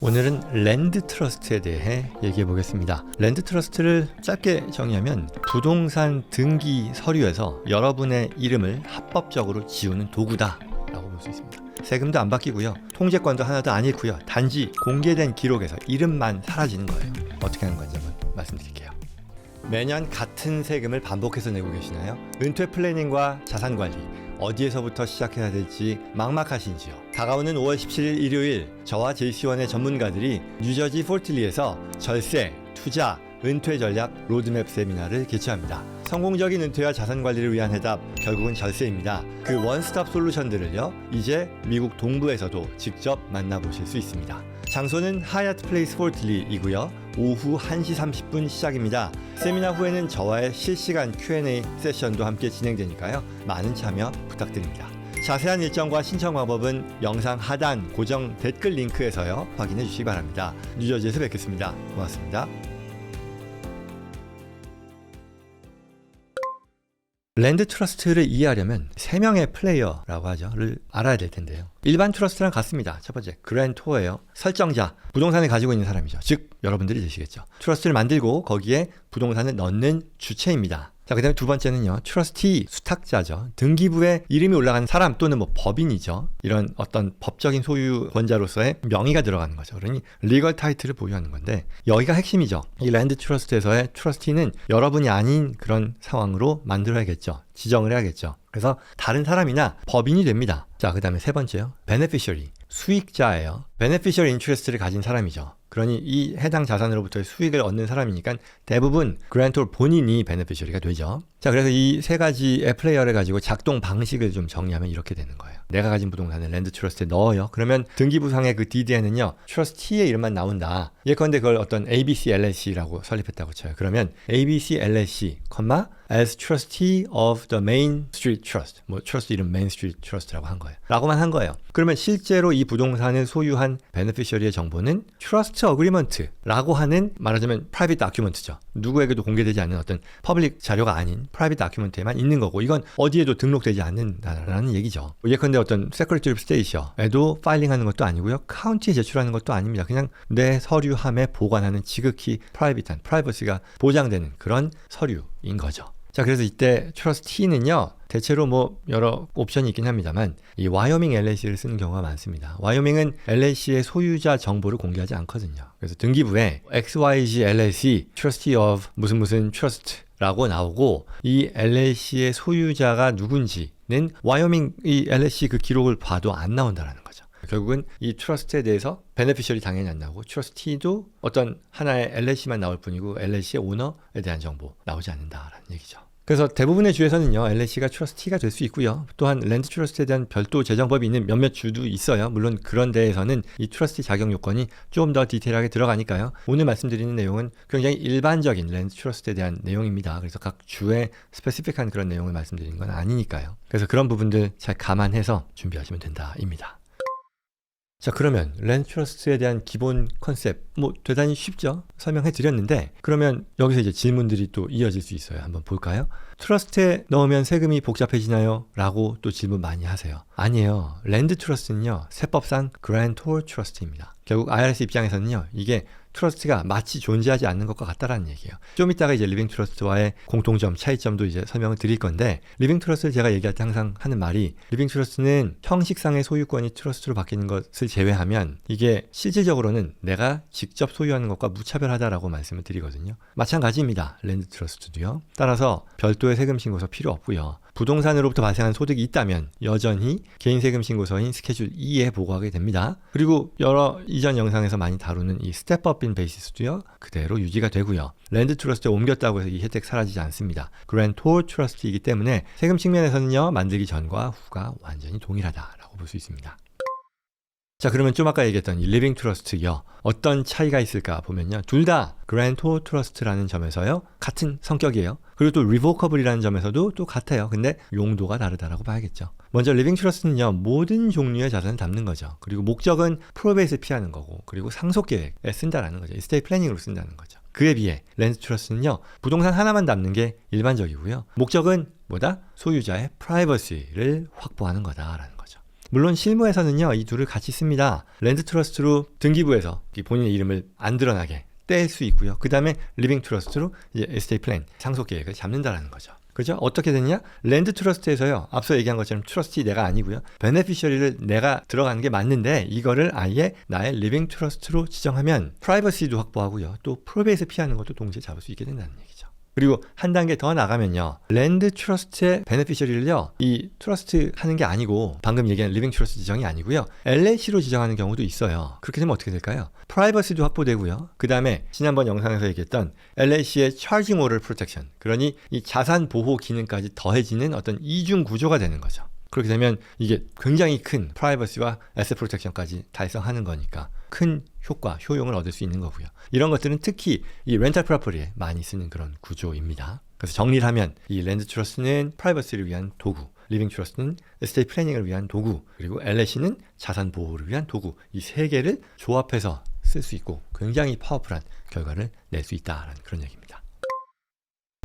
오늘은 랜드 트러스트에 대해 얘기해 보겠습니다. 랜드 트러스트를 짧게 정의하면 부동산 등기 서류에서 여러분의 이름을 합법적으로 지우는 도구다 라고 볼 수 있습니다. 세금도 안 바뀌고요, 통제권도 하나도 안 잃고요, 단지 공개된 기록에서 이름만 사라지는 거예요. 어떻게 하는 건지 한번 말씀드릴게요. 매년 같은 세금을 반복해서 내고 계시나요? 은퇴 플래닝과 자산 관리 어디에서부터 시작해야 될지 막막하신지요? 다가오는 5월 17일 일요일, 저와 JC1의 전문가들이 뉴저지 폴틀리에서 절세, 투자, 은퇴 전략 로드맵 세미나를 개최합니다. 성공적인 은퇴와 자산 관리를 위한 해답, 결국은 절세입니다. 그 원스톱 솔루션들을요, 이제 미국 동부에서도 직접 만나보실 수 있습니다. 장소는 하얏트 플레이스 폴틀리이고요. 오후 1시 30분 시작입니다. 세미나 후에는 저와의 실시간 Q&A 세션도 함께 진행되니까요, 많은 참여 부탁드립니다. 자세한 일정과 신청 방법은 영상 하단 고정 댓글 링크에서요, 확인해 주시기 바랍니다. 뉴저지에서 뵙겠습니다. 고맙습니다. 랜드 트러스트를 이해하려면 3명의 플레이어라고 하죠.를 알아야 될 텐데요. 일반 트러스트랑 같습니다. 첫 번째, 그랜토어예요. 설정자, 부동산을 가지고 있는 사람이죠. 즉, 여러분들이 되시겠죠. 트러스트를 만들고 거기에 부동산을 넣는 주체입니다. 자, 그 다음에 두 번째는요, 트러스티, 수탁자죠. 등기부에 이름이 올라간 사람 또는 뭐 법인이죠. 이런 어떤 법적인 소유권자로서의 명의가 들어가는 거죠. 그러니 리걸 타이틀을 보유하는 건데, 여기가 핵심이죠. 이 랜드 트러스트에서의 트러스티는 여러분이 아닌 그런 상황으로 만들어야겠죠. 지정을 해야겠죠. 그래서 다른 사람이나 법인이 됩니다. 자, 그 다음에 세 번째요, 베네피셔리, 수익자예요. 베네피셔 인트레스트를 가진 사람이죠. 그러니 이 해당 자산으로부터의 수익을 얻는 사람이니까 대부분 그랜토어 본인이 베네피셔리가 되죠. 자, 그래서 이 세 가지의 플레이어를 가지고 작동 방식을 좀 정리하면 이렇게 되는 거예요. 내가 가진 부동산을 랜드 트러스트에 넣어요. 그러면 등기부상의 그 디드에는요, 트러스티의 이름만 나온다. 예컨대 그걸 어떤 ABC LLC라고 설립했다고 쳐요. 그러면 ABC LLC, as trustee of the Main Street Trust, 뭐 트러스트 이름 Main Street Trust라고 한 거예요. 라고만 한 거예요. 그러면 실제로 이 부동산을 소유한 베네피셔리의 정보는 트러스트 어그리먼트라고 하는, 말하자면 프라이빗 다큐먼트죠. 누구에게도 공개되지 않는 어떤 퍼블릭 자료가 아닌 프라이빗 다큐먼트에만 있는 거고, 이건 어디에도 등록되지 않는다라는 얘기죠. 예컨대 어떤 세크리터리 오브 스테이트에도 파일링하는 것도 아니고요, 카운티에 제출하는 것도 아닙니다. 그냥 내 서류함에 보관하는 지극히 프라이빗한, 프라이버시가 보장되는 그런 서류인 거죠. 자, 그래서 이때 트러스티는요, 대체로 뭐 여러 옵션이 있긴 합니다만 이 와이오밍 LLC를 쓰는 경우가 많습니다. 와이오밍은 LLC의 소유자 정보를 공개하지 않거든요. 그래서 등기부에 XYZ LLC Trustee of 무슨 무슨 Trust라고 나오고, 이 LLC의 소유자가 누군지는 와이오밍 이 LLC 그 기록을 봐도 안 나온다라는 거죠. 결국은 이 트러스트에 대해서 베네피셔리 당연히 안 나오고, 트러스티도 어떤 하나의 LLC만 나올 뿐이고 LLC의 오너에 대한 정보 나오지 않는다라는 얘기죠. 그래서 대부분의 주에서는요, LLC가 트러스티가 될 수 있고요. 또한 랜드 트러스트에 대한 별도 재정법이 있는 몇몇 주도 있어요. 물론 그런 데에서는 이 트러스티 자격 요건이 좀 더 디테일하게 들어가니까요. 오늘 말씀드리는 내용은 굉장히 일반적인 랜드 트러스트에 대한 내용입니다. 그래서 각 주에 스페시픽한 그런 내용을 말씀드리는 건 아니니까요. 그래서 그런 부분들 잘 감안해서 준비하시면 된다입니다. 자, 그러면 랜드 트러스트에 대한 기본 컨셉, 뭐 대단히 쉽죠? 설명해 드렸는데, 그러면 여기서 이제 질문들이 또 이어질 수 있어요. 한번 볼까요? 트러스트에 넣으면 세금이 복잡해지나요? 라고 또 질문 많이 하세요. 아니에요. 랜드 트러스트는요, 세법상 그랜토어 트러스트입니다. 결국 IRS 입장에서는요, 이게 트러스트가 마치 존재하지 않는 것과 같다라는 얘기예요. 좀 이따가 이제 리빙 트러스트와의 공통점, 차이점도 이제 설명을 드릴 건데, 리빙 트러스트를 제가 얘기할 때 항상 하는 말이, 리빙 트러스트는 형식상의 소유권이 트러스트로 바뀌는 것을 제외하면 이게 실질적으로는 내가 직접 소유하는 것과 무차별하다라고 말씀을 드리거든요. 마찬가지입니다. 랜드 트러스트도요. 따라서 별도의 세금 신고서 필요 없고요. 부동산으로부터 발생한 소득이 있다면 여전히 개인 세금 신고서인 스케줄 2에 보고하게 됩니다. 그리고 여러 이전 영상에서 많이 다루는 이 스텝업인 베이시스도요, 그대로 유지가 되고요. 랜드 트러스트에 옮겼다고 해서 이 혜택 사라지지 않습니다. 그랜토어 트러스트이기 때문에 세금 측면에서는요, 만들기 전과 후가 완전히 동일하다라고 볼 수 있습니다. 자, 그러면 좀 아까 얘기했던 이 리빙 트러스트요, 어떤 차이가 있을까 보면요, 둘 다 그랜토어 트러스트라는 점에서요, 같은 성격이에요. 그리고 또 리보커블이라는 점에서도 또 같아요. 근데 용도가 다르다라고 봐야겠죠. 먼저 리빙 트러스트는요, 모든 종류의 자산을 담는 거죠. 그리고 목적은 프로베이스를 피하는 거고, 그리고 상속 계획에 쓴다라는 거죠. 이스테이트 플래닝으로 쓴다는 거죠. 그에 비해 랜드 트러스트는요, 부동산 하나만 담는 게 일반적이고요. 목적은 뭐다? 소유자의 프라이버시를 확보하는 거다라는 거죠. 물론 실무에서는요, 이 둘을 같이 씁니다. 랜드 트러스트로 등기부에서 본인의 이름을 안 드러나게 뗄 수 있고요. 그 다음에 리빙 트러스트로 이제 에스테이트 플랜, 상속 계획을 잡는다라는 거죠. 그죠? 어떻게 되느냐? 랜드 트러스트에서요, 앞서 얘기한 것처럼 트러스티 내가 아니고요, 베네피셔리를 내가 들어가는 게 맞는데 이거를 아예 나의 리빙 트러스트로 지정하면 프라이버시도 확보하고요, 또 프로베이스 피하는 것도 동시에 잡을 수 있게 된다는 얘기죠. 그리고 한 단계 더 나가면요, 랜드 트러스트의 베네피셔리를요, 이 트러스트 하는 게 아니고 방금 얘기한 리빙 트러스트 지정이 아니고요, LLC로 지정하는 경우도 있어요. 그렇게 되면 어떻게 될까요? 프라이버시도 확보되고요. 그 다음에 지난번 영상에서 얘기했던 LLC의 차징 오럴 프로텍션, 그러니 이 자산 보호 기능까지 더해지는 어떤 이중 구조가 되는 거죠. 그렇게 되면 이게 굉장히 큰 프라이버시와 에셋 프로텍션까지 달성하는 거니까 큰 효과, 효용을 얻을 수 있는 거고요. 이런 것들은 특히 이 렌탈 프로퍼티에 많이 쓰는 그런 구조입니다. 그래서 정리를 하면 이 랜드 트러스트는 프라이버시를 위한 도구, 리빙 트러스트는 에스테이트 플래닝을 위한 도구, 그리고 LLC는 자산 보호를 위한 도구, 이 세 개를 조합해서 쓸 수 있고 굉장히 파워풀한 결과를 낼 수 있다라는 그런 얘기입니다.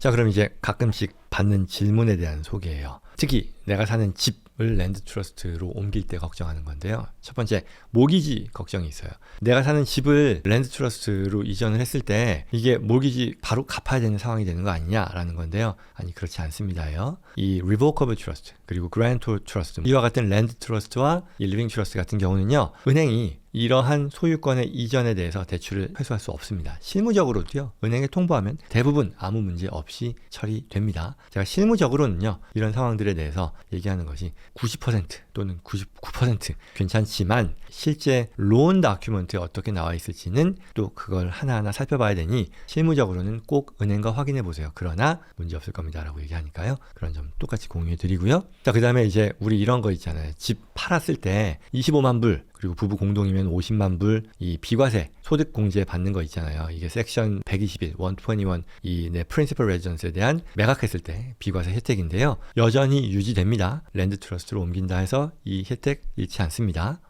자, 그럼 이제 가끔씩 받는 질문에 대한 소개예요. 특히 내가 사는 집을 랜드 트러스트로 옮길 때 걱정하는 건데요. 첫 번째, 모기지 걱정이 있어요. 내가 사는 집을 랜드 트러스트로 이전을 했을 때 이게 모기지 바로 갚아야 되는 상황이 되는 거 아니냐라는 건데요. 아니, 그렇지 않습니다요. 이 리보커블 트러스트, 그리고 그랜토 트러스트, 이와 같은 랜드 트러스트와 이 리빙 트러스트 같은 경우는요, 은행이 이러한 소유권의 이전에 대해서 대출을 회수할 수 없습니다. 실무적으로도요, 은행에 통보하면 대부분 아무 문제 없이 처리됩니다. 제가 실무적으로는요, 이런 상황들에 대해서 얘기하는 것이 90% 또는 99% 괜찮지만 실제 론 다큐먼트에 어떻게 나와 있을지는 또 그걸 하나하나 살펴봐야 되니 실무적으로는 꼭 은행과 확인해 보세요. 그러나 문제 없을 겁니다 라고 얘기하니까요, 그런 점 똑같이 공유해 드리고요. 자, 그 다음에 이제 우리 이런 거 있잖아요. 집 팔았을 때 25만 불, 그리고 부부 공동이면 50만 불, 이 비과세 소득 공제 받는 거 있잖아요. 이게 섹션 121, 121, 이 내 프린시플 레지던스에 대한 매각했을 때 비과세 혜택인데요. 여전히 유지됩니다. 랜드 트러스트로 옮긴다 해서 이 혜택 잃지 않습니다.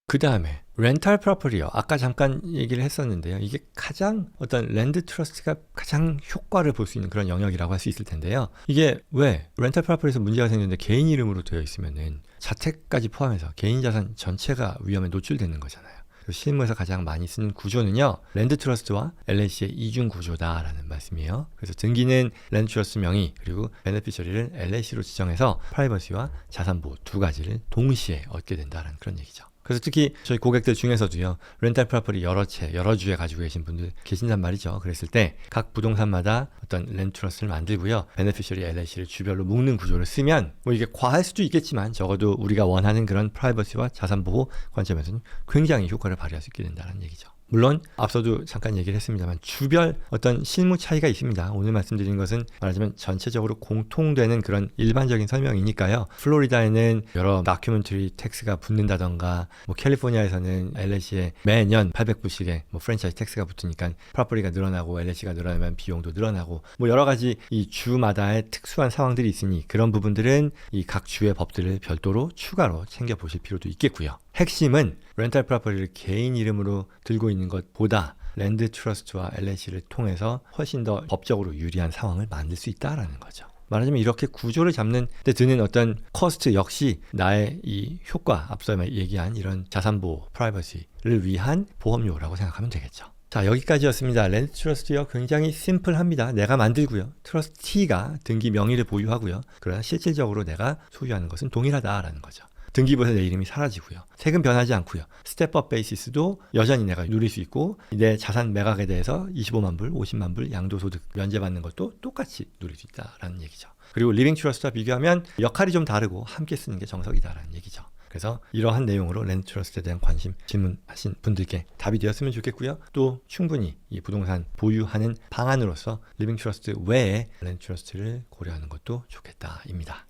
그 다음에 렌탈 프로퍼티요. 아까 잠깐 얘기를 했었는데요. 이게 가장 어떤 랜드 트러스트가 가장 효과를 볼 수 있는 그런 영역이라고 할 수 있을 텐데요. 이게 왜 렌탈 프로퍼티에서 문제가 생기는데 개인 이름으로 되어 있으면은 자택까지 포함해서 개인 자산 전체가 위험에 노출되는 거잖아요. 실무에서 가장 많이 쓰는 구조는요, 랜드 트러스트와 LLC의 이중 구조다라는 말씀이에요. 그래서 등기는 랜드 트러스트 명의, 그리고 베네피셔리를 LLC로 지정해서 프라이버시와 자산 보호 두 가지를 동시에 얻게 된다는 그런 얘기죠. 그래서 특히 저희 고객들 중에서도요, 렌탈 프로퍼티 여러 채, 여러 주에 가지고 계신 분들 계신단 말이죠. 그랬을 때 각 부동산마다 어떤 랜드 트러스트를 만들고요, 베네피셔리 LLC를 주별로 묶는 구조를 쓰면 뭐 이게 과할 수도 있겠지만 적어도 우리가 원하는 그런 프라이버시와 자산 보호 관점에서는 굉장히 효과를 발휘할 수 있게 된다는 얘기죠. 물론 앞서도 잠깐 얘기를 했습니다만 주별 어떤 실무 차이가 있습니다. 오늘 말씀드린 것은 말하자면 전체적으로 공통되는 그런 일반적인 설명이니까요. 플로리다에는 여러 다큐멘터리 텍스가 붙는다던가, 뭐 캘리포니아에서는 LLC에 매년 800불씩의 뭐 프랜차이즈 텍스가 붙으니까 프로퍼티가 늘어나고 LLC가 늘어나면 비용도 늘어나고, 뭐 여러 가지 이 주마다의 특수한 상황들이 있으니 그런 부분들은 이 각 주의 법들을 별도로 추가로 챙겨보실 필요도 있겠고요. 핵심은 렌탈 프로퍼티를 개인 이름으로 들고 있는 것보다 랜드 트러스트와 LLC를 통해서 훨씬 더 법적으로 유리한 상황을 만들 수 있다라는 거죠. 말하자면 이렇게 구조를 잡는 데 드는 어떤 코스트 역시 나의 이 효과, 앞서 얘기한 이런 자산보호, 프라이버시를 위한 보험료라고 생각하면 되겠죠. 자, 여기까지였습니다. 랜드 트러스트요, 굉장히 심플합니다. 내가 만들고요, 트러스티가 등기 명의를 보유하고요, 그러나 실질적으로 내가 소유하는 것은 동일하다라는 거죠. 등기부에서 내 이름이 사라지고요, 세금 변하지 않고요, 스텝업 베이시스도 여전히 내가 누릴 수 있고, 내 자산 매각에 대해서 25만 불, 50만 불 양도소득 면제받는 것도 똑같이 누릴 수 있다라는 얘기죠. 그리고 리빙 트러스트와 비교하면 역할이 좀 다르고 함께 쓰는 게 정석이다라는 얘기죠. 그래서 이러한 내용으로 랜드 트러스트에 대한 관심 질문하신 분들께 답이 되었으면 좋겠고요. 또 충분히 이 부동산 보유하는 방안으로서 리빙 트러스트 외에 랜드 트러스트를 고려하는 것도 좋겠다입니다.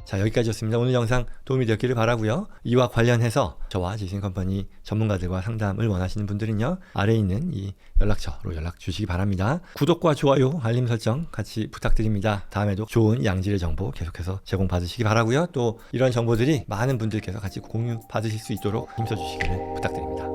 자, 여기까지였습니다. 오늘 영상 도움이 되었기를 바라고요. 이와 관련해서 저와 지신컴퍼니 전문가들과 상담을 원하시는 분들은요, 아래에 있는 이 연락처로 연락 주시기 바랍니다. 구독과 좋아요, 알림 설정 같이 부탁드립니다. 다음에도 좋은 양질의 정보 계속해서 제공받으시기 바라고요. 또 이런 정보들이 많은 분들께서 같이 공유 받으실 수 있도록 힘써주시기를 부탁드립니다.